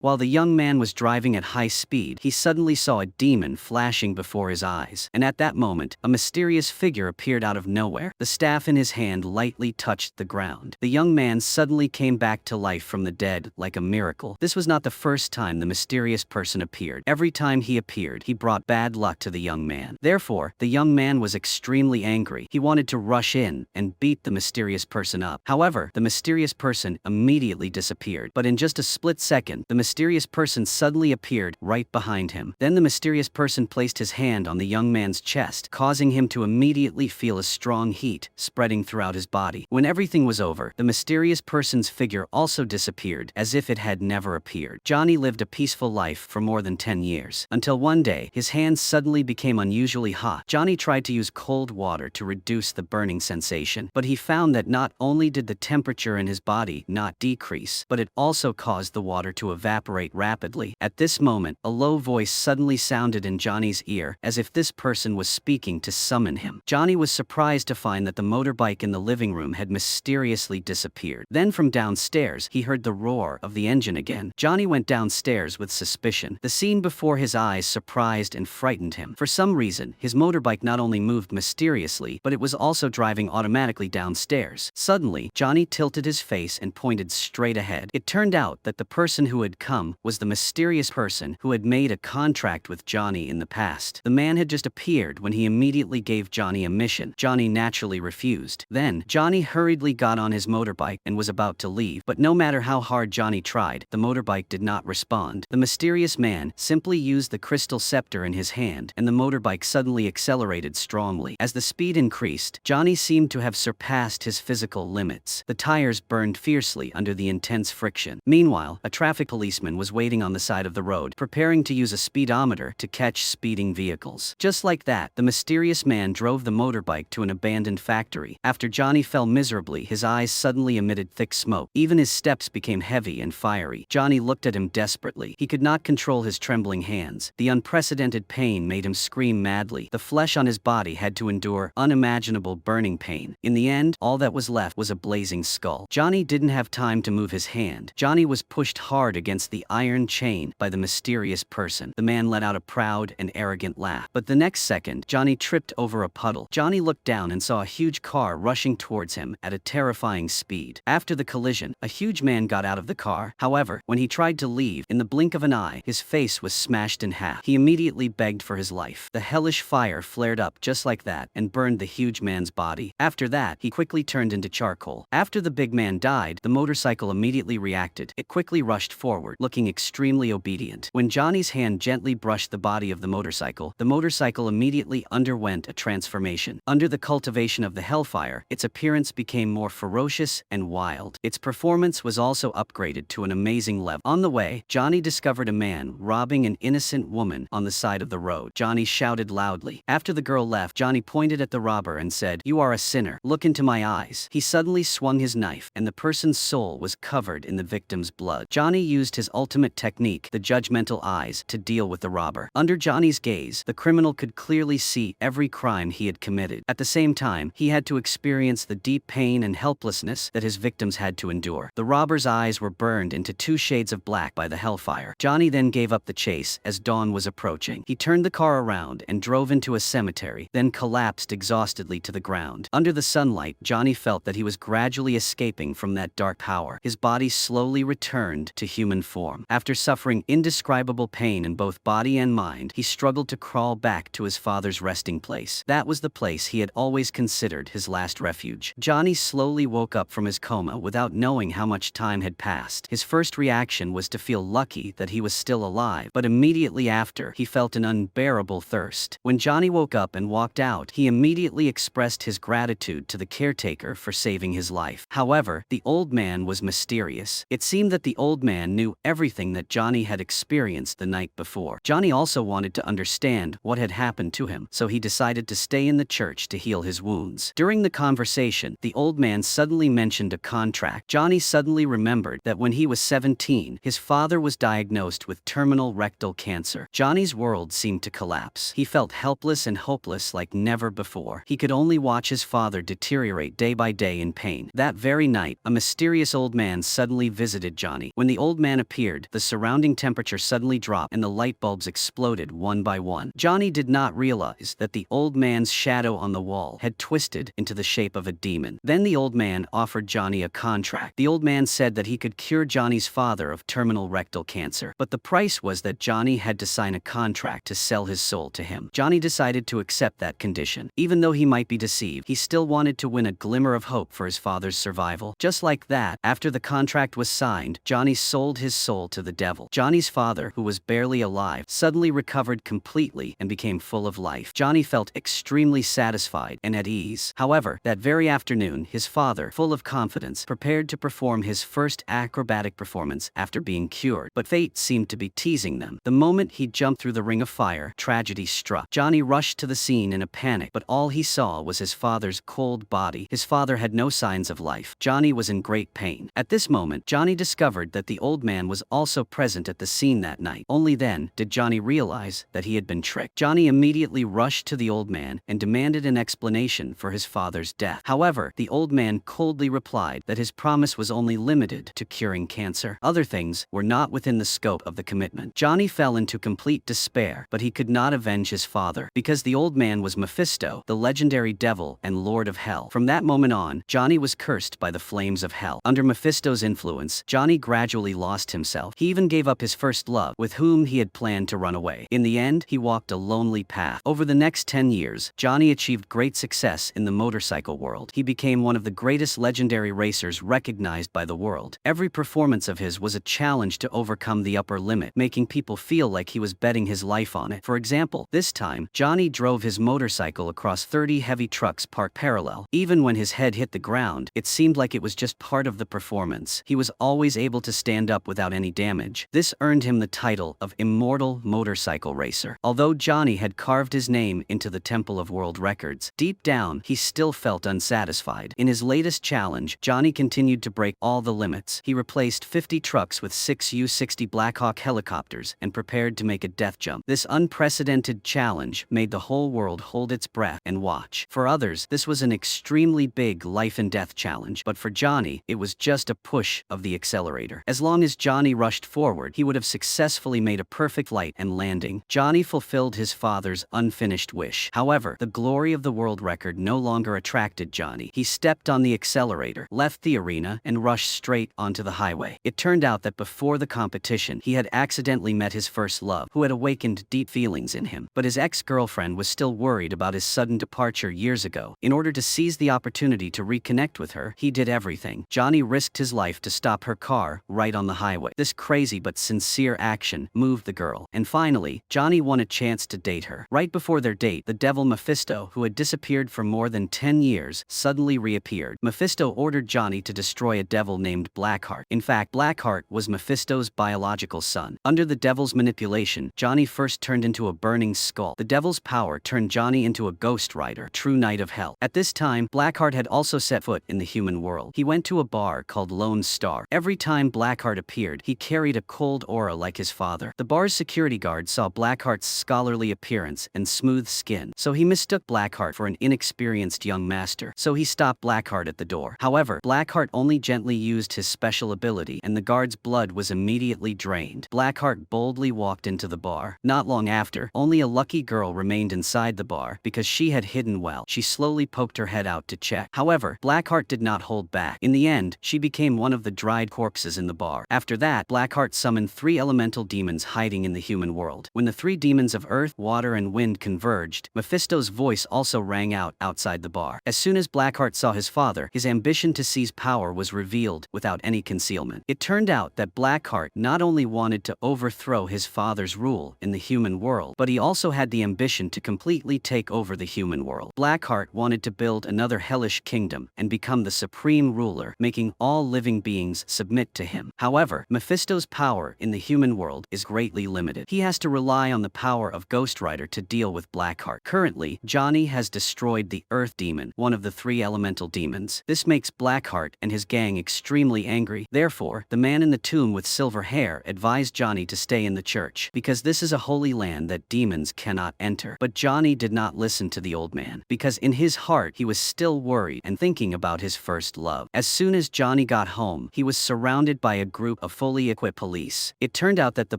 While the young man was driving at high speed, he suddenly saw a demon flashing before his eyes. And at that moment, a mysterious figure appeared out of nowhere. The staff in his hand lightly touched the ground. The young man suddenly came back to life from the dead like a miracle. This was not the first time the mysterious person appeared. Every time he appeared, he brought bad luck to the young man. Therefore, the young man was extremely angry. He wanted to rush in and beat the mysterious person up. However, the mysterious person immediately disappeared. But in just a split second, the mysterious person suddenly appeared right behind him. Then the mysterious person placed his hand on the young man's chest, causing him to immediately feel a strong heat spreading throughout his body. When everything was over, the mysterious person's figure also disappeared, as if it had never appeared. Johnny lived a peaceful life for more than 10 years, until one day, his hands suddenly became unusually hot. Johnny tried to use cold water to reduce the burning sensation, but he found that not only did the temperature in his body not decrease, but it also caused the water to evaporate rapidly. At this moment, a low voice suddenly sounded in Johnny's ear, as if this person was speaking to summon him. Johnny was surprised to find that the motorbike in the living room had mysteriously disappeared. Then from downstairs, he heard the roar of the engine again. Johnny went downstairs with suspicion. The scene before his eyes surprised and frightened him. For some reason, his motorbike not only moved mysteriously, but it was also driving automatically downstairs. Suddenly, Johnny tilted his face and pointed straight ahead. It turned out that the person who had come was the mysterious person who had made a contract with Johnny in the past. The man had just appeared when he immediately gave Johnny a mission. Johnny naturally refused. Then, Johnny hurriedly got on his motorbike and was about to leave. But no matter how hard Johnny tried, the motorbike did not respond. The mysterious man simply used the crystal scepter in his hand, and the motorbike suddenly accelerated strongly. As the speed increased, Johnny seemed to have surpassed his physical limits. The tires burned fiercely under the intense friction. Meanwhile, a traffic policeman was waiting on the side of the road, preparing to use a speedometer to catch speeding vehicles. Just like that, the mysterious man drove the motorbike to an abandoned factory. After Johnny fell miserably, his eyes suddenly emitted thick smoke. Even his steps became heavy and fiery. Johnny looked at him desperately. He could not control his trembling hands. The unprecedented pain made him scream madly. The flesh on his body had to endure unimaginable burning pain. In the end, all that was left was a blazing skull. Johnny didn't have time to move his hand. Johnny was pushed hard against the iron chain by the mysterious person. The man let out a proud and arrogant laugh. But the next second, Johnny tripped over a puddle. Johnny looked down and saw a huge car rushing towards him at a terrifying speed. After the collision, a huge man got out of the car. However, when he tried to leave, in the blink of an eye, his face was smashed in half. He immediately begged for his life. The hellish fire flared up just like that and burned the huge man's body. After that, he quickly turned into charcoal. After the big man died, the motorcycle immediately reacted. It quickly rushed forward, looking extremely obedient. When Johnny's hand gently brushed the body of the motorcycle immediately underwent a transformation. Under the cultivation of the hellfire, its appearance became more ferocious and wild. Its performance was also upgraded to an amazing level. On the way, Johnny discovered a man robbing an innocent woman on the side of the road. Johnny shouted loudly. After the girl left, Johnny pointed at the robber and said, "You are a sinner. Look into my eyes." He suddenly swung his knife, and the person's soul was covered in the victim's blood. Johnny used his ultimate technique, the judgmental eyes, to deal with the robber. Under Johnny's gaze, the criminal could clearly see every crime he had committed. At the same time, he had to experience the deep pain and helplessness that his victims had to endure. The robber's eyes were burned into 2 shades of black by the hellfire. Johnny then gave up the chase as dawn was approaching. He turned the car around and drove into a cemetery, then collapsed exhaustedly to the ground. Under the sunlight, Johnny felt that he was gradually escaping from that dark power. His body slowly returned to human form. After suffering indescribable pain in both body and mind, he struggled to crawl back to his father's resting place. That was the place he had always considered his last refuge. Johnny slowly woke up from his coma without knowing how much time had passed. His first reaction was to feel lucky that he was still alive, but immediately after, he felt an unbearable thirst. When Johnny woke up and walked out, he immediately expressed his gratitude to the caretaker for saving his life. However, the old man was mysterious. It seemed that the old man knew everything that Johnny had experienced the night before. Johnny also wanted to understand what had happened to him, so he decided to stay in the church to heal his wounds. During the conversation, the old man suddenly mentioned a contract. Johnny suddenly remembered that when he was 17, his father was diagnosed with terminal rectal cancer. Johnny's world seemed to collapse. He felt helpless and hopeless like never before. He could only watch his father deteriorate day by day in pain. That very night, a mysterious old man suddenly visited Johnny. When the old man appeared, the surrounding temperature suddenly dropped and the light bulbs exploded one by one. Johnny did not realize that the old man's shadow on the wall had twisted into the shape of a demon. Then the old man offered Johnny a contract. The old man said that he could cure Johnny's father of terminal rectal cancer, but the price was that Johnny had to sign a contract to sell his soul to him. Johnny decided to accept that condition. Even though he might be deceived, he still wanted to win a glimmer of hope for his father's survival. Just like that, after the contract was signed, Johnny sold his soul to the devil. Johnny's father, who was barely alive, suddenly recovered completely and became full of life. Johnny felt extremely satisfied and at ease. However, that very afternoon, his father, full of confidence, prepared to perform his first acrobatic performance after being cured. But fate seemed to be teasing them. The moment he jumped through the ring of fire, tragedy struck. Johnny rushed to the scene in a panic, but all he saw was his father's cold body. His father had no signs of life. Johnny was in great pain. At this moment, Johnny discovered that the old man was also present at the scene that night. Only then did Johnny realize that he had been tricked. Johnny immediately rushed to the old man and demanded an explanation for his father's death. However, the old man coldly replied that his promise was only limited to curing cancer. Other things were not within the scope of the commitment. Johnny fell into complete despair, but he could not avenge his father, because the old man was Mephisto, the legendary devil and lord of hell. From that moment on, Johnny was cursed by the flames of hell. Under Mephisto's influence, Johnny gradually lost himself. He even gave up his first love, with whom he had planned to run away. In the end, he walked a lonely path. Over the next 10 years, Johnny achieved great success in the motorcycle world. He became one of the greatest legendary racers recognized by the world. Every performance of his was a challenge to overcome the upper limit, making people feel like he was betting his life on it. For example, this time, Johnny drove his motorcycle across 30 heavy trucks parked parallel. Even when his head hit the ground, it seemed like it was just part of the performance. He was always able to stand up without any damage. This earned him the title of Immortal Motorcycle Racer. Although Johnny had carved his name into the Temple of World Records, deep down, he still felt unsatisfied. In his latest challenge, Johnny continued to break all the limits. He replaced 50 trucks with 6 U-60 Blackhawk helicopters and prepared to make a death jump. This unprecedented challenge made the whole world hold its breath and watch. For others, this was an extremely big life and death challenge, but for Johnny, it was just a push of the accelerator. As long as Johnny rushed forward, he would have successfully made a perfect flight and landing. Johnny fulfilled his father's unfinished wish. However, the glory of the world record no longer attracted Johnny. He stepped on the accelerator, left the arena, and rushed straight onto the highway. It turned out that before the competition, he had accidentally met his first love, who had awakened deep feelings in him. But his ex-girlfriend was still worried about his sudden departure years ago. In order to seize the opportunity to reconnect with her, he did everything. Johnny risked his life to stop her car right on the highway. This crazy but sincere action moved the girl. And finally, Johnny won a chance to date her. Right before their date, the devil Mephisto, who had disappeared for more than 10 years, suddenly reappeared. Mephisto ordered Johnny to destroy a devil named Blackheart. In fact, Blackheart was Mephisto's biological son. Under the devil's manipulation, Johnny first turned into a burning skull. The devil's power turned Johnny into a ghost rider, true knight of hell. At this time, Blackheart had also set foot in the human world. He went to a bar called Lone Star. Every time Blackheart appeared, he carried a cold aura like his father. The bar's security guard saw Blackheart's scholarly appearance and smooth skin, so he mistook Blackheart for an inexperienced young master. So he stopped Blackheart at the door. However, Blackheart only gently used his special ability, and the guard's blood was immediately drained. Blackheart boldly walked into the bar. Not long after, only a lucky girl remained inside the bar because she had hidden well. She slowly poked her head out to check. However, Blackheart did not hold back. In the end, she became one of the dried corpses in the bar. After that, Blackheart summoned 3 elemental demons hiding in the human world. When the 3 demons of earth, water, and wind converged, Mephisto's voice also rang out outside the bar. As soon as Blackheart saw his father, his ambition to seize power was revealed without any concealment. It turned out that Blackheart not only wanted to overthrow his father's rule in the human world, but he also had the ambition to completely take over the human world. Blackheart wanted to build another hellish kingdom and become the supreme ruler, making all living beings submit to him. However, Mephisto's power in the human world is greatly limited. He has to rely on the power of Ghost Rider to deal with Blackheart. Currently, Johnny has destroyed the Earth Demon, one of the 3 elemental demons. This makes Blackheart and his gang extremely angry. Therefore, the man in the tomb with silver hair advised Johnny to stay in the church, because this is a holy land that demons cannot enter. But Johnny did not listen to the old man, because in his heart he was still worried and thinking about his first love. As soon as Johnny got home, he was surrounded by a group of fully equipped police. It turned out that the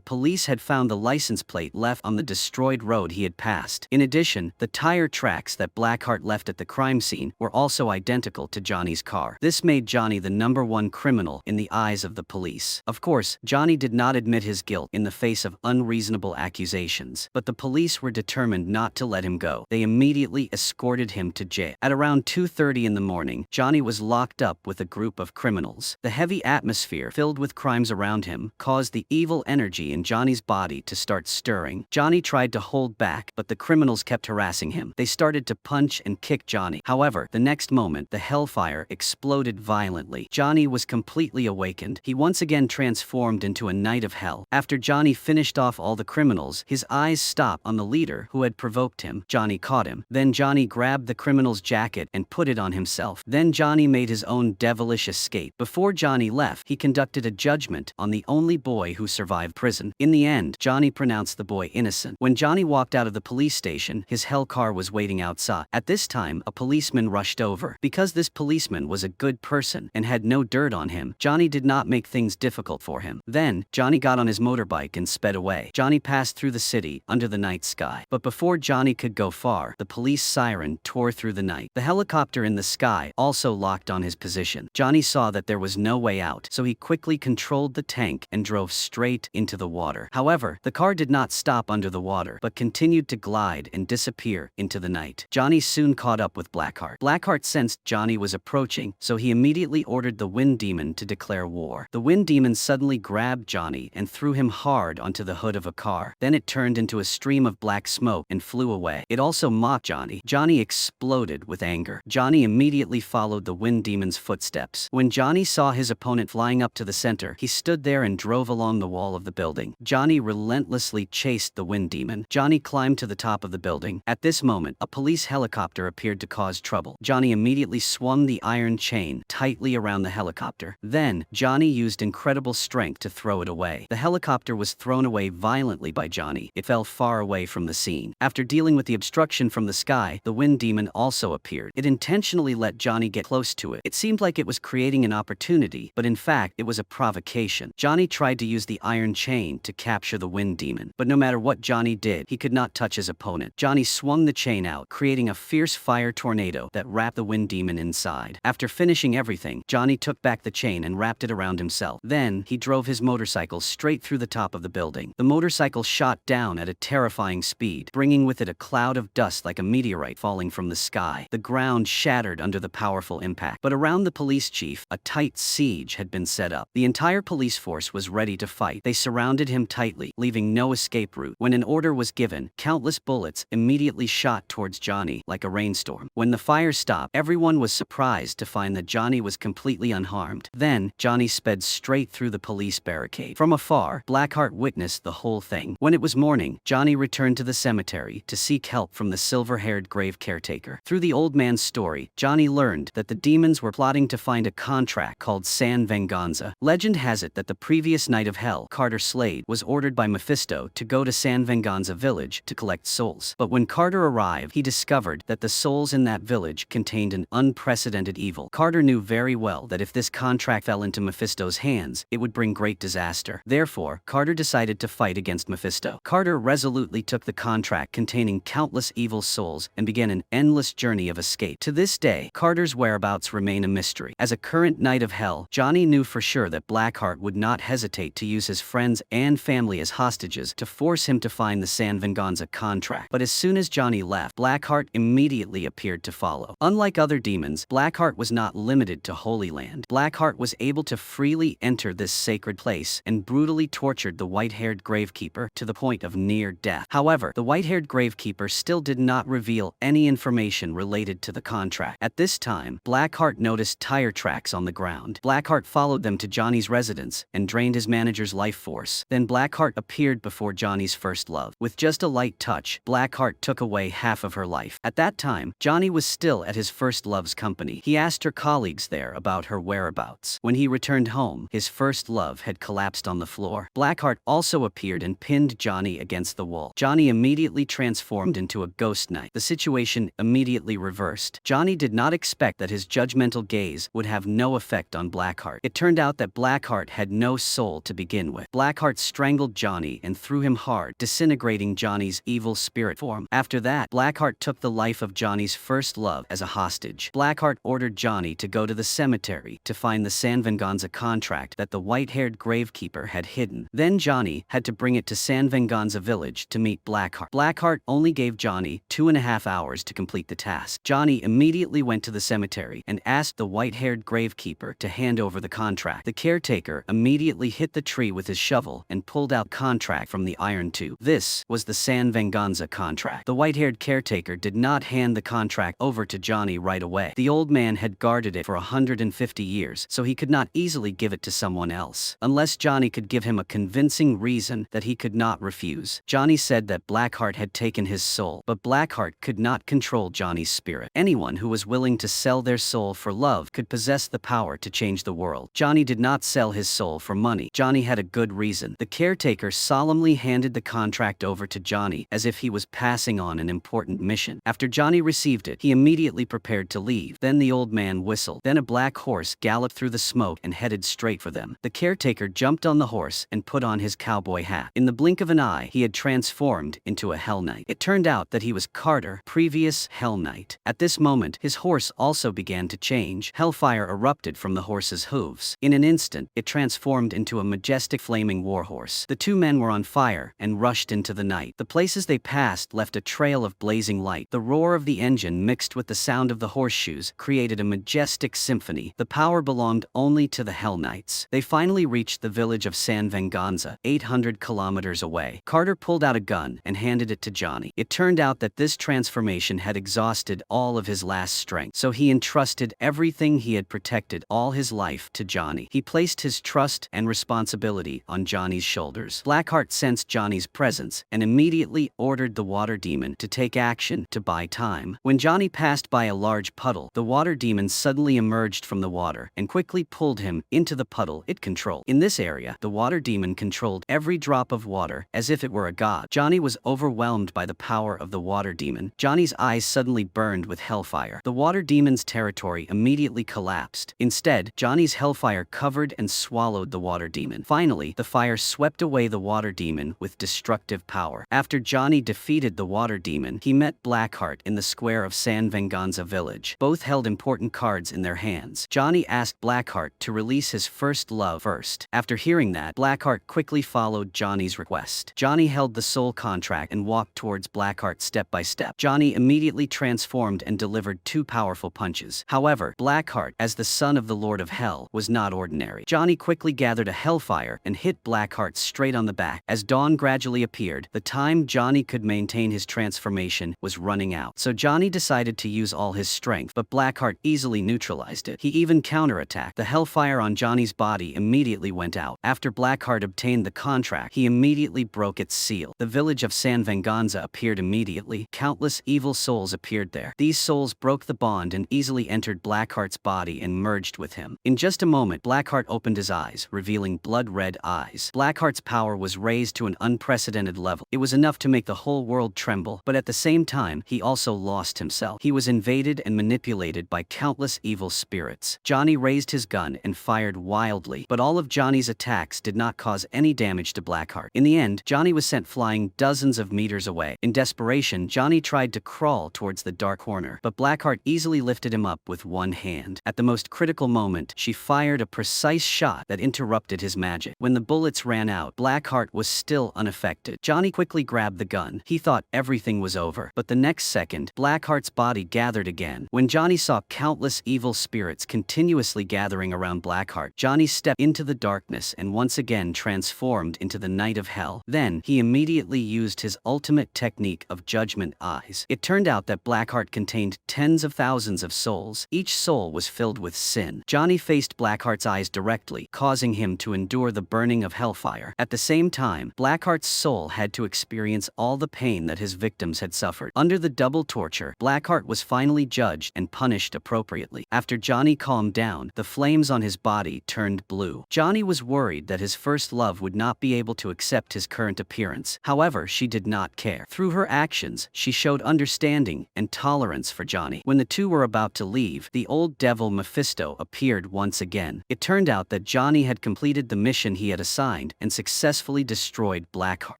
police had found the license plate left on the destroyed road he had passed. In addition, the tire tracks that Blackheart left at the crime scene were also identical to Johnny's car. This made Johnny the #1 criminal in the eyes of the police. Of course, Johnny did not admit his guilt in the face of unreasonable accusations, but the police were determined not to let him go. They immediately escorted him to jail. At around 2:30 in the morning, Johnny was locked up with a group of criminals. The heavy atmosphere filled with crimes around him caused the evil energy in Johnny's body to start stirring. Johnny tried to hold back, but the criminals kept harassing him. They started to punch and kick Johnny. However, the next moment, the hellfire exploded violently. Johnny was completely awakened. He once again transformed into a knight of hell. After Johnny finished off all the criminals, his eyes stopped on the leader who had provoked him. Johnny caught him. Then Johnny grabbed the criminal's jacket and put it on himself. Then Johnny made his own devilish escape. Before Johnny left, he conducted a judgment on the only boy who survived prison. In the end, Johnny pronounced the boy innocent. When Johnny walked out of the police station, his hell car was waiting outside. At this time, a policeman rushed over. Because this policeman was a good person and had no dirt on him, Johnny did not make things difficult for him. Then, Johnny got on his motorbike and sped away. Johnny passed through the city under the night sky. But before Johnny could go far, the police siren tore through the night. The helicopter in the sky also locked on his position. Johnny saw that there was no way out, so he quickly controlled the tank and drove straight into the water. However, the car did not stop under the water, but continued to glide and disappear into the night. Johnny soon caught up with Blackheart. Blackheart sensed Johnny was approaching, so he immediately ordered the wind demon to declare war. The wind demon suddenly grabbed Johnny and threw him hard onto the hood of a car. Then it turned into a stream of black smoke and flew away. It also mocked Johnny. Johnny exploded with anger. Johnny immediately followed the wind demon's footsteps. When Johnny saw his opponent flying up to the center, he stood there and drove along the wall of the building. Johnny relentlessly chased the wind demon. Johnny climbed to the top of the building. At this moment, a police helicopter appeared to cause trouble. Johnny immediately swung the iron chain tightly around the helicopter. Then, Johnny used incredible strength to throw it away. The helicopter was thrown away violently by Johnny. It fell far away from the scene. After dealing with the obstruction from the sky, the wind demon also appeared. It intentionally let Johnny get close to it. It seemed like it was creating an opportunity, but in fact, it was a provocation. Johnny tried to use the iron chain to capture the wind demon, but no matter what Johnny did, he could not touch his opponent. Johnny swung the chain out, creating a fierce fire tornado that wrapped the wind demon inside. After finishing everything, Johnny took back the chain and wrapped it around himself. Then, he drove his motorcycle straight through the top of the building. The motorcycle shot down at a terrifying speed, bringing with it a cloud of dust like a meteorite falling from the sky. The ground shattered under the powerful impact. But around the police chief, a tight siege had been set up. The entire police force was ready to fight. They surrounded him tightly, leaving no escape route. When an order was given, countless bullets immediately shot towards Johnny like a rainstorm. When the fire stopped, everyone was surprised to find that Johnny was completely unharmed. Then, Johnny sped straight through the police barricade. From afar, Blackheart witnessed the whole thing. When it was morning, Johnny returned to the cemetery to seek help from the silver-haired grave caretaker. Through the old man's story, Johnny learned that the demons were plotting to find a contract called San Venza. Legend has it that the previous Knight of Hell, Carter Slade, was ordered by Mephisto to go to San Venza village to collect souls. But when Carter arrived, he discovered that the souls in that village contained an unprecedented evil. Carter knew very well that if this contract fell into Mephisto's hands, it would bring great disaster. Therefore, Carter decided to fight against Mephisto. Carter resolutely took the contract containing countless evil souls and began an endless journey of escape. To this day, Carter's whereabouts remain a mystery. As a current Knight of Hell, Johnny knew for sure that Blackheart would not hesitate to use his friends and family as hostages to force him to find the San Venza contract. But as soon as Johnny left, Blackheart immediately appeared to follow. Unlike other demons, Blackheart was not limited to Holy Land. Blackheart was able to freely enter this sacred place and brutally tortured the white-haired gravekeeper to the point of near death. However, the white-haired gravekeeper still did not reveal any information related to the contract. At this time, Blackheart noticed tire tracks on the ground. Blackheart followed them to Johnny's residence and drained his manager's life force. Then Blackheart appeared before Johnny's first love. With just a light touch, Blackheart took away half of her life. At that time, Johnny was still at his first love's company. He asked her colleagues there about her whereabouts. When he returned home, his first love had collapsed on the floor. Blackheart also appeared and pinned Johnny against the wall. Johnny immediately transformed into a ghost knight. The situation immediately reversed. Johnny did not expect that his judgmental gaze would have no effect on Blackheart. It turned out that Blackheart had no soul to begin with. Blackheart strangled Johnny and threw him hard, disintegrating Johnny's evil spirit form. After that, Blackheart took the life of Johnny's first love as a hostage. Blackheart ordered Johnny to go to the cemetery to find the San Venza contract that the white-haired gravekeeper had hidden. Then Johnny had to bring it to San Venza village to meet Blackheart. Blackheart only gave Johnny 2.5 hours to complete the task. Johnny immediately went to the cemetery and asked the white-haired gravekeeper to hand over the contract. The caretaker immediately hit the tree with his shovel and pulled out contract from the iron tube. This was the San Venza contract. The white-haired caretaker did not hand the contract over to Johnny right away. The old man had guarded it for 150 years, so he could not easily give it to someone else, unless Johnny could give him a convincing reason that he could not refuse. Johnny said that Blackheart had taken his soul, but Blackheart could not control Johnny's spirit. Anyone who was willing to sell their soul for love could possess the power to change the world. Johnny did not sell his soul for money. Johnny had a good reason. The caretaker solemnly handed the contract over to Johnny as if he was passing on an important mission. After Johnny received it, he immediately prepared to leave. Then the old man whistled. Then a black horse galloped through the smoke and headed straight for them. The caretaker jumped on the horse and put on his cowboy hat. In the blink of an eye, he had transformed into a Hell Knight. It turned out that he was Carter, previous Hell Knight. At this moment, his horse also began to change. Hellfire erupted from the horse's hooves. In an instant, it transformed into a majestic flaming warhorse. The two men were on fire and rushed into the night. The places they passed left a trail of blazing light. The roar of the engine mixed with the sound of the horseshoes created a majestic symphony. The power belonged only to the Hell Knights. They finally reached the village of San Venza, 800 kilometers away. Carter pulled out a gun and handed it to Johnny. It turned out that this transformation had exhausted all of his last strength, so he entrusted everything he had protected all his life to Johnny. He placed his trust and responsibility on Johnny's shoulders. Blackheart sensed Johnny's presence and immediately ordered the water demon to take action to buy time. When Johnny passed by a large puddle, the water demon suddenly emerged from the water and quickly pulled him into the puddle it controlled. In this area, the water demon controlled every drop of water as if it were a god. Johnny was overwhelmed by the power of the water demon. Johnny's eyes suddenly burned with hellfire. The water demon's territory immediately collapsed. Instead, Johnny's hellfire covered and swallowed the water demon. Finally, the fire swept away the water demon with destructive power. After Johnny defeated the water demon, he met Blackheart in the square of San Venza village. Both held important cards in their hands. Johnny asked Blackheart to release his first love first. After hearing that, Blackheart quickly followed Johnny's request. Johnny held the soul contract and walked towards Blackheart step by step. Johnny immediately transformed and delivered 2 powerful punches. However, Blackheart, as the son of the Lord of Hell, was not ordinary. Johnny quickly gathered a hellfire and hit Blackheart straight on the back. As dawn gradually appeared, the time Johnny could maintain his transformation was running out. So Johnny decided to use all his strength, but Blackheart easily neutralized it. He even counterattacked. The hellfire on Johnny's body immediately went out. After Blackheart obtained the contract, he immediately broke its seal. The village of San Venza appeared immediately. Countless evil souls appeared there. These souls broke the bond and easily entered Blackheart's body and merged with him. In just a moment, Blackheart opened his eyes, revealing blood-red eyes. Blackheart's power was raised to an unprecedented level. It was enough to make the whole world tremble, but at the same time, he also lost himself. He was invaded and manipulated by countless evil spirits. Johnny raised his gun and fired wildly, but all of Johnny's attacks did not cause any damage to Blackheart. In the end, Johnny was sent flying dozens of meters away. In desperation, Johnny tried to crawl towards the dark corner, but Blackheart easily lifted him up with one hand. At the most critical moment, she fired a precise shot that interrupted his magic. When the bullets ran out, Blackheart was still unaffected. Johnny quickly grabbed the gun. He thought everything was over, but the next second, Blackheart's body gathered again. When Johnny saw countless evil spirits continuously gathering around Blackheart, Johnny stepped into the darkness and once again transformed into the Knight of Hell. Then, he immediately used his ultimate technique of Judgment Eyes. It turned out that Blackheart contained tens of thousands of souls. Each soul was filled with sin. Johnny faced Blackheart's eyes directly, causing him to endure the burning of hellfire. At the same time, Blackheart's soul had to experience all the pain that his victims had suffered. Under the double torture, Blackheart was finally judged and punished appropriately. After Johnny calmed down, the flames on his body turned blue. Johnny was worried that his first love would not be able to accept his current appearance. However, she did not care. Through her actions, she showed understanding and tolerance for Johnny. When the two were about to leave, the old devil Mephisto appeared once again. It turned out that Johnny Johnny had completed the mission he had assigned and successfully destroyed Blackheart.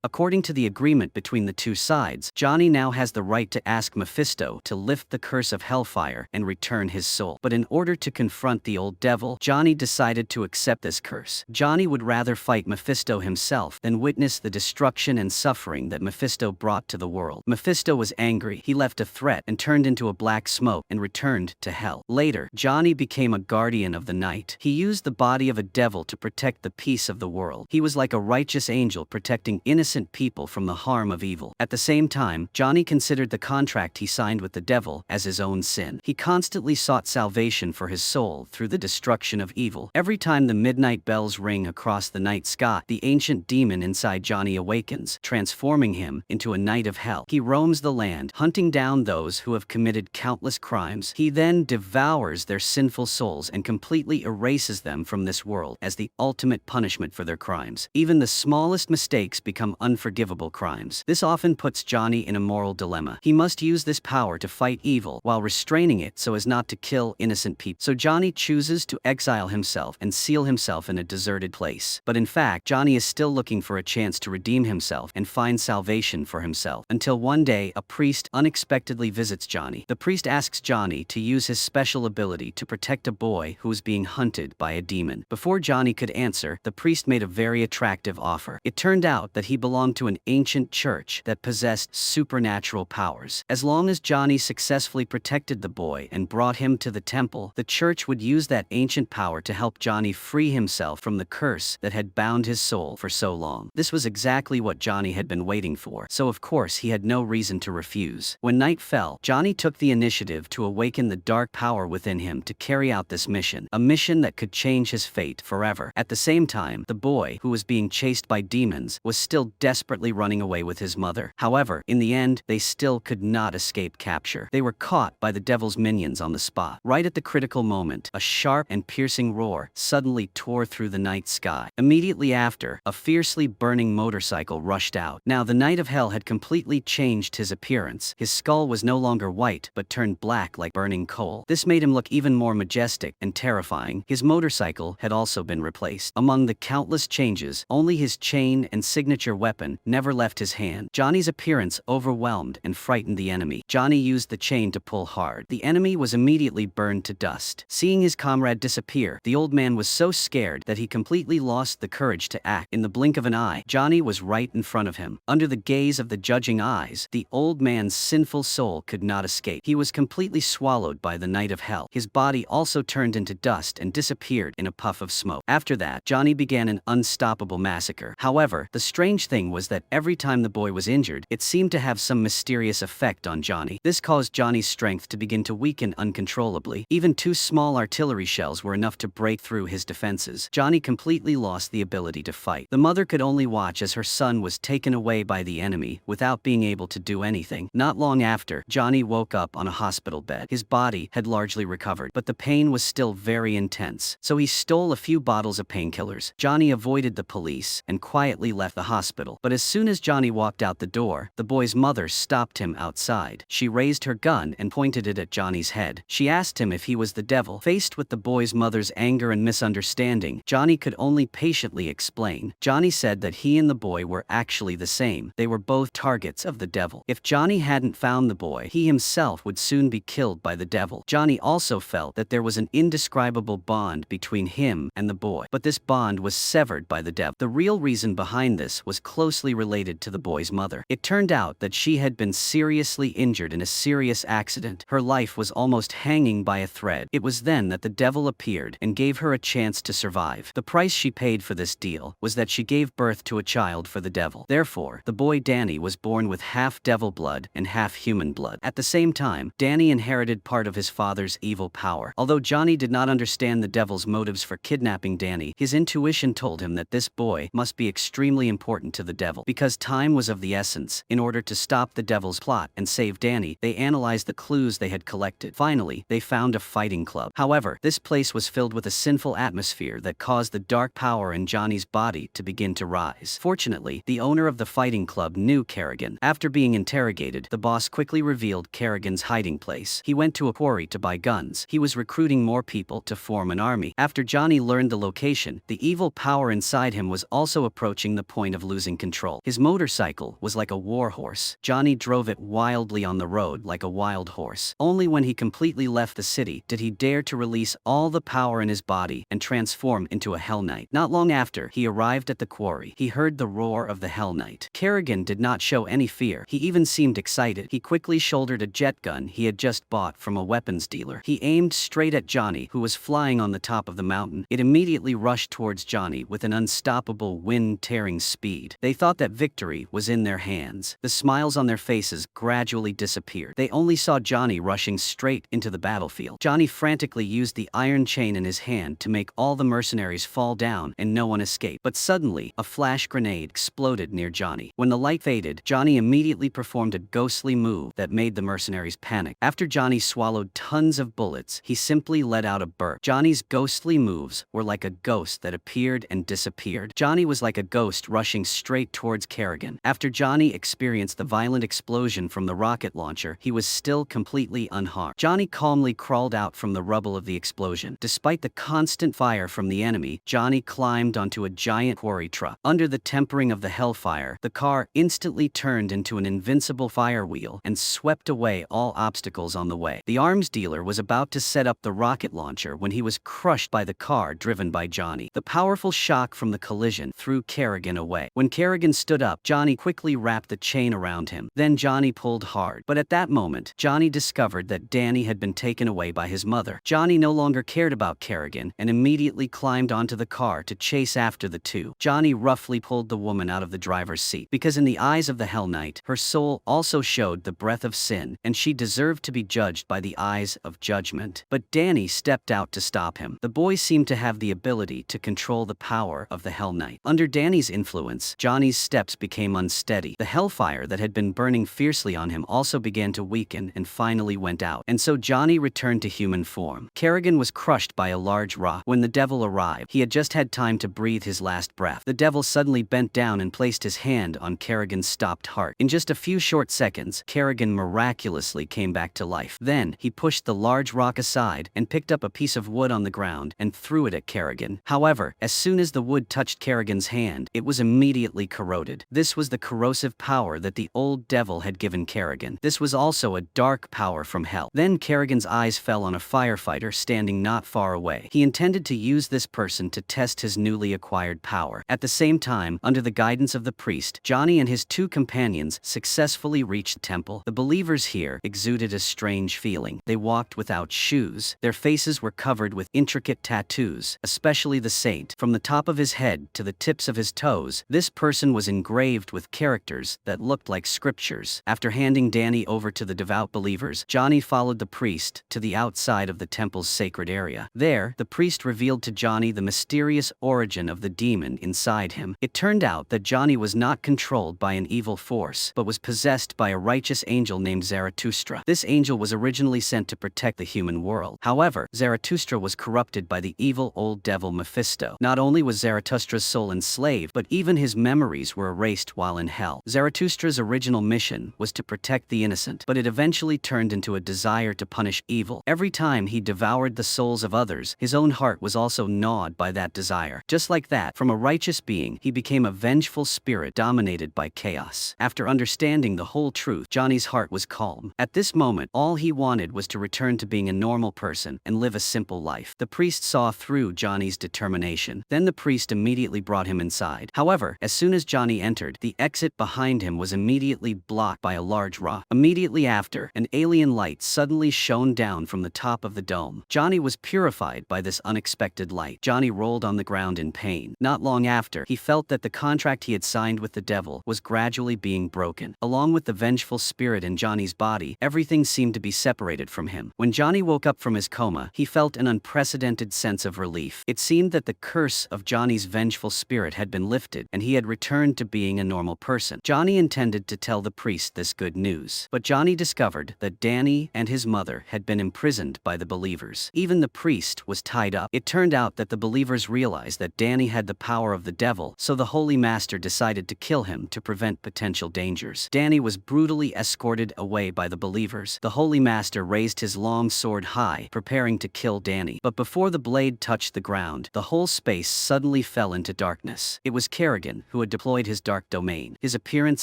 According to the agreement between the two sides, Johnny now has the right to ask Mephisto to lift the curse of hellfire and return his soul. But in order to confront the old devil, Johnny decided to accept this curse. Johnny would rather fight Mephisto himself than witness the destruction and suffering that Mephisto brought to the world. Mephisto was angry. He left a threat and turned into a black smoke and returned to hell. Later, Johnny became a guardian of the night. He used the body of a devil to protect the peace of the world. He was like a righteous angel protecting innocent people from the harm of evil. At the same time, Johnny considered the contract he signed with the devil as his own sin. He constantly sought salvation for his soul through the destruction of evil. Every time the midnight bells ring across the night sky, the ancient demon inside Johnny awakens, transforming him into a knight of hell. He roams the land, hunting down those who have committed countless crimes. He then devours their sinful souls and completely erases them from this world as the ultimate punishment for their crimes. Even the smallest mistakes become unforgivable crimes. This often puts Johnny in a moral dilemma. He must use this power to fight evil while restraining it so as not to kill innocent people. So Johnny chooses to exile himself and seal himself in a deserted place. But in fact, Johnny is still looking for a chance to redeem himself and find salvation for himself. Until one day, a priest unexpectedly visits Johnny. The priest asks Johnny to use his special ability to protect a boy who is being hunted by a demon. Before Johnny could answer, the priest made a very attractive offer. It turned out that he belonged to an ancient church that possessed supernatural powers. As long as Johnny successfully protected the boy and brought him to the temple, the church would use that ancient power to help Johnny free himself from the curse that had bound his soul for so long. This was exactly what Johnny had been waiting for, so of course he had no reason to refuse. When night fell, Johnny took the initiative to awaken the dark power within him to carry out this mission, a mission that could change his fate forever. At the same time, the boy, who was being chased by demons, was still desperately running away with his mother. However, in the end, they still could not escape capture. They were caught by the devil's minions on the spot. Right at the critical moment, a sharp and piercing roar suddenly tore through the night sky. Immediately after, a fiercely burning motorcycle rushed out. Now the Knight of Hell had completely changed his appearance. His skull was no longer white, but turned black like burning coal. This made him look even more majestic and terrifying. His motorcycle had also been replaced. Among the countless changes, only his chain and signature weapon never left his hand. Johnny's appearance overwhelmed and frightened the enemy. Johnny used the chain to pull hard. The enemy was immediately burned to dust. Seeing his comrade disappear, the old man was so scared that he completely lost the courage to act. In the blink of an eye, Johnny was right in front of him. Under the gaze of the judging eyes, the old man's sinful soul could not escape. He was completely swallowed by the Knight of Hell. His body also turned into dust and disappeared in a puff of smoke. After that, Johnny began an unstoppable massacre. However, the strange thing was that every time the boy was injured, it seemed to have some mysterious effect on Johnny. This caused Johnny's strength to begin to weaken uncontrollably. Even 2 small artillery shells were enough to break through his defenses. Johnny completely lost the ability to fight. The mother could only watch as her son was taken away by the enemy without being able to do anything. Not long after, Johnny woke up on a hospital bed. His body had largely recovered, but the pain was still very intense. So he stole a few bottles of painkillers. Johnny avoided the police and quietly left the hospital. But as soon as Johnny walked out the door, the boy's mother stopped him outside. She raised her gun and pointed it at Johnny's head. She asked him if he was the devil. Faced with the boy's mother's anger and misunderstanding, Johnny could only patiently explain. Johnny said that he and the boy were actually the same. They were both targets of the devil. If Johnny hadn't found the boy, he himself would soon be killed by the devil. Johnny also felt that there was an indescribable bond between him and the boy, but this bond was severed by the devil. The real reason behind this was closely related to the boy's mother. It turned out that she had been seriously injured in a serious accident. Her life was almost hanging by a thread. It was then that the devil appeared and gave her a chance to survive. The price she paid for this deal was that she gave birth to a child for the devil. Therefore, the boy Danny was born with half devil blood and half human blood. At the same time, Danny inherited part of his father's evil power. Although Johnny did not understand the devil's motives for kidnapping Danny, his intuition told him that this boy must be extremely important to the devil. Because time was of the essence, in order to stop the devil's plot and save Danny, they analyzed the clues they had collected. Finally, they found a fighting club. However, this place was filled with a sinful atmosphere that caused the dark power in Johnny's body to begin to rise. Fortunately, the owner of the fighting club knew Kerrigan. After being interrogated, the boss quickly revealed Kerrigan's hiding place. He went to a quarry to buy guns. He was recruiting more people to form an army. After Johnny learned the location, the evil power inside him was also approaching the point of losing control. His motorcycle was like a warhorse. Johnny drove it wildly on the road like a wild horse. Only when he completely left the city did he dare to release all the power in his body and transform into a Hell Knight. Not long after he arrived at the quarry, he heard the roar of the Hell Knight. Kerrigan did not show any fear. He even seemed excited. He quickly shouldered a jet gun he had just bought from a weapons dealer. He aimed straight at Johnny, who was flying on the top of the mountain. It immediately rushed towards Johnny with an unstoppable wind-tearing speed. They thought that victory was in their hands. The smiles on their faces gradually disappeared. They only saw Johnny rushing straight into the battlefield. Johnny frantically used the iron chain in his hand to make all the mercenaries fall down and no one escaped. But suddenly, a flash grenade exploded near Johnny. When the light faded, Johnny immediately performed a ghostly move that made the mercenaries panic. After Johnny swallowed tons of bullets, he simply let out a burp. Johnny's ghostly moves were like a ghost that appeared and disappeared. Johnny was like a ghost rushing straight towards Kerrigan. After Johnny experienced the violent explosion from the rocket launcher, he was still completely unharmed. Johnny calmly crawled out from the rubble of the explosion. Despite the constant fire from the enemy, Johnny climbed onto a giant quarry truck. Under the tempering of the hellfire, the car instantly turned into an invincible fire wheel and swept away all obstacles on the way. The arms dealer was about to set up the rocket launcher when he was crushed by the car driven by Johnny. The powerful shock from the collision threw Kerrigan away. When Kerrigan stood up, Johnny quickly wrapped the chain around him. Then Johnny pulled hard. But at that moment, Johnny discovered that Danny had been taken away by his mother. Johnny no longer cared about Kerrigan and immediately climbed onto the car to chase after the two. Johnny roughly pulled the woman out of the driver's seat, because in the eyes of the Hell Knight, her soul also showed the breath of sin, and she deserved to be judged by the eyes of judgment. But Danny stepped out to stop him. The boy seemed to have the ability to control the power of the Hell Knight. Under Danny's influence, Johnny's steps became unsteady. The hellfire that had been burning fiercely on him also began to weaken and finally went out. And so Johnny returned to human form. Kerrigan was crushed by a large rock. When the devil arrived, he had just had time to breathe his last breath. The devil suddenly bent down and placed his hand on Kerrigan's stopped heart. In just a few short seconds, Kerrigan miraculously came back to life. Then, he pushed the large rock aside and picked up a piece of wood on the ground and threw it at Kerrigan. However, as soon as the wood touched Kerrigan's hand, it was immediately corroded. This was the corrosive power that the old devil had given Kerrigan. This was also a dark power from hell. Then Kerrigan's eyes fell on a firefighter standing not far away. He intended to use this person to test his newly acquired power. At the same time, under the guidance of the priest, Johnny and his two companions successfully reached the temple. The believers here exuded a strange feeling. They walked without shoes. Their faces were covered with intricate tattoos, especially the saint. From the top of his head to the tips of his toes, this person was engraved with characters that looked like scriptures. After handing Danny over to the devout believers, Johnny followed the priest to the outside of the temple's sacred area. There, the priest revealed to Johnny the mysterious origin of the demon inside him. It turned out that Johnny was not controlled by an evil force, but was possessed by a righteous angel named Zarathustra. This angel was originally sent to protect the human world. However, Zarathustra was corrupted by the evil old devil Mephisto. Not only was Zarathustra's soul enslaved, but even his memories were erased while in hell. Zarathustra's original mission was to protect the innocent, but it eventually turned into a desire to punish evil. Every time he devoured the souls of others, his own heart was also gnawed by that desire. Just like that, from a righteous being, he became a vengeful spirit dominated by chaos. After understanding the whole truth, Johnny's heart was calm. At this moment, all he wanted was to return to being a normal person and live a simple life. The priest saw through Johnny's determination. Then the priest immediately brought him inside. However, as soon as Johnny entered, the exit behind him was immediately blocked by a large rock. Immediately after, an alien light suddenly shone down from the top of the dome. Johnny was purified by this unexpected light. Johnny rolled on the ground in pain. Not long after, he felt that the contract he had signed with the devil was gradually being broken. Along with the vengeful spirit in Johnny's body, everything seemed to be separated from him. When Johnny woke up from his coma, he felt an unprecedented sense of relief. It seemed that the curse of Johnny's vengeful spirit had been lifted, and he had returned to being a normal person. Johnny intended to tell the priest this good news, but Johnny discovered that Danny and his mother had been imprisoned by the believers. Even the priest was tied up. It turned out that the believers realized that Danny had the power of the devil, so the Holy Master decided to kill him to prevent potential dangers. Danny was brutally escorted away by the believers. The Holy Master raised his long sword high, preparing to kill Danny. But before the blade touched touched the ground, the whole space suddenly fell into darkness. It was Kerrigan who had deployed his dark domain. His appearance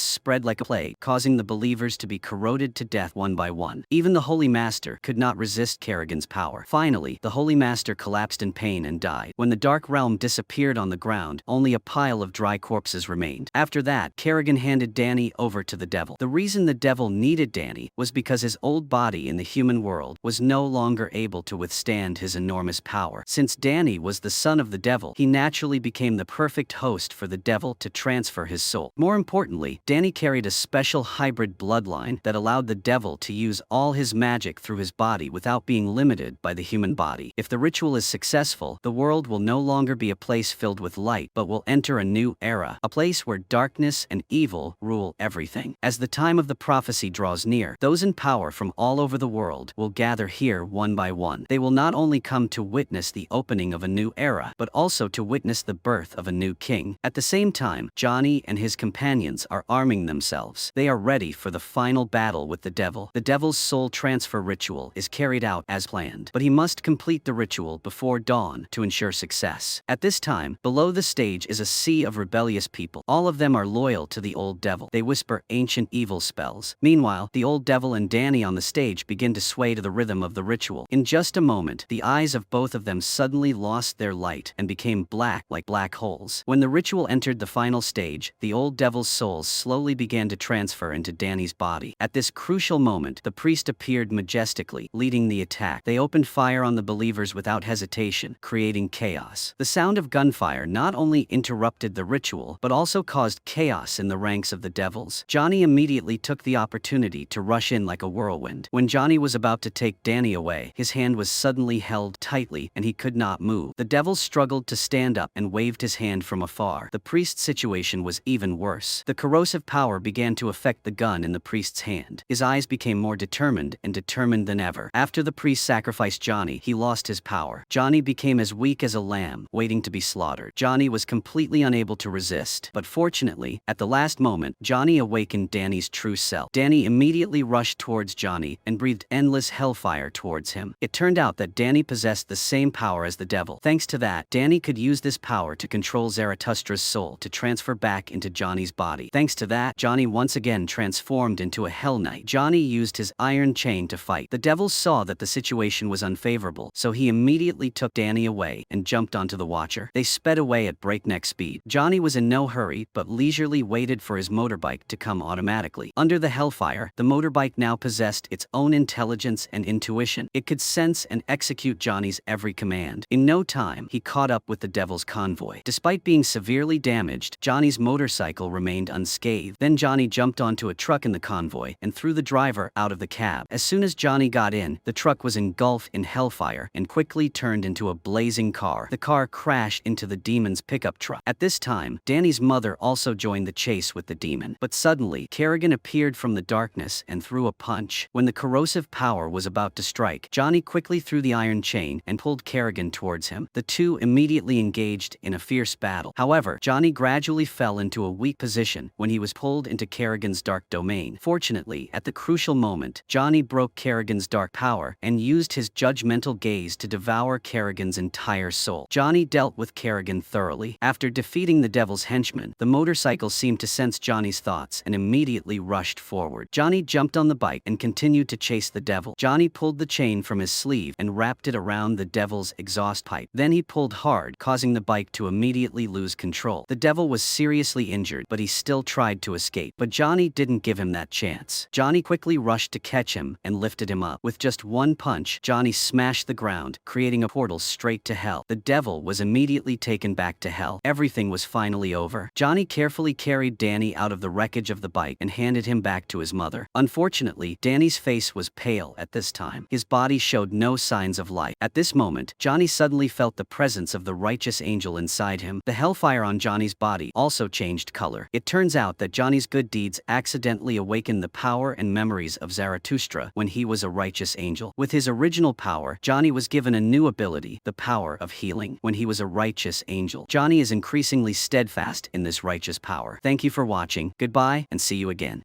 spread like a plague, causing the believers to be corroded to death one by one. Even the Holy Master could not resist Kerrigan's power. Finally, the Holy Master collapsed in pain and died. When the Dark Realm disappeared on the ground, only a pile of dry corpses remained. After that, Kerrigan handed Danny over to the devil. The reason the devil needed Danny was because his old body in the human world was no longer able to withstand his enormous power. Since Danny was the son of the devil, he naturally became the perfect host for the devil to transfer his soul. More importantly, Danny carried a special hybrid bloodline that allowed the devil to use all his magic through his body without being limited by the human body. If the ritual is successful, the world will no longer be a place filled with light, but will enter a new era, a place where darkness and evil rule everything. As the time of the prophecy draws near, those in power from all over the world will gather here one by one. They will not only come to witness the opening of a new era, but also to witness the birth of a new king. At the same time, Johnny and his companions are arming themselves. They are ready for the final battle with the devil. The devil's soul transfer ritual is carried out as planned, but he must complete the ritual before dawn to ensure success. At this time, below the stage is a sea of rebellious people. All of them are loyal to the old devil. They whisper ancient evil spells. Meanwhile, the old devil and Danny on the stage begin to sway to the rhythm of the ritual. In just a moment, the eyes of both of them suddenly lost their light and became black like black holes. When the ritual entered the final stage, the old devil's soul slowly began to transfer into Danny's body. At this crucial moment, the priest appeared majestically, leading the attack. They opened fire on the believers without hesitation, creating chaos. The sound of gunfire not only interrupted the ritual, but also caused chaos in the ranks of the devils. Johnny immediately took the opportunity to rush in like a whirlwind. When Johnny was about to take Danny away, his hand was suddenly held tightly and he could not move. The devil struggled to stand up and waved his hand from afar. The priest's situation was even worse. The corrosive power began to affect the gun in the priest's hand. His eyes became more determined than ever. After the priest sacrificed Johnny, he lost his power. Johnny became as weak as a lamb, waiting to be slaughtered. Johnny was completely unable to resist, but fortunately, at the last moment, Johnny awakened Danny's true self. Danny immediately rushed towards Johnny and breathed endless hellfire towards him. It turned out that Danny possessed the same power as the devil. Thanks to that, Danny could use this power to control Zarathustra's soul to transfer back into Johnny's body. Thanks to that, Johnny once again transformed into a Hell Knight. Johnny used his iron chain to fight. The devil saw that the situation was unfavorable, so he immediately took Danny away and jumped onto the Watcher. They sped away at breakneck speed. Johnny was in no hurry, but leisurely waited for his motorbike to come automatically. Under the hellfire, the motorbike now possessed its own intelligence and intuition. It could sense and execute Johnny's every command. In no time, he caught up with the devil's convoy. Despite being severely damaged, Johnny's motorcycle remained unscathed. Then Johnny jumped onto a truck in the convoy and threw the driver out of the cab. As soon as Johnny got in, the truck was engulfed in hellfire and quickly turned into a blazing car. The car crashed into the demon's pickup truck. At this time, Danny's mother also joined the chase with the demon. But suddenly, Kerrigan appeared from the darkness and threw a punch. When the corrosive power was about to strike, Johnny quickly threw the iron chain and pulled Kerrigan towards him. The two immediately engaged in a fierce battle. However, Johnny gradually fell into a weak position when he was pulled into Kerrigan's dark domain. Fortunately, at the crucial moment, Johnny broke Kerrigan's dark power and used his judgmental gaze to devour Kerrigan's entire soul. Johnny dealt with Kerrigan thoroughly. After defeating the devil's henchman, the motorcycle seemed to sense Johnny's thoughts and immediately rushed forward. Johnny jumped on the bike and continued to chase the devil. Johnny pulled the chain from his sleeve and wrapped it around the devil's exhaust pipe. Then he pulled hard, causing the bike to immediately lose control. The devil was seriously injured, but he still tried to escape. But Johnny didn't give him that chance. Johnny quickly rushed to catch him and lifted him up. With just one punch, Johnny smashed the ground, creating a portal straight to hell. The devil was immediately taken back to hell. Everything was finally over. Johnny carefully carried Danny out of the wreckage of the bike and handed him back to his mother. Unfortunately, Danny's face was pale at this time. His body showed no signs of life. At this moment, Johnny suddenly felt the presence of the righteous angel inside him. The hellfire on Johnny's body also changed color. It turns out that Johnny's good deeds accidentally awakened the power and memories of Zarathustra when he was a righteous angel. With his original power, Johnny was given a new ability, the power of healing. When he was a righteous angel, Johnny is increasingly steadfast in this righteous power. Thank you for watching. Goodbye and see you again.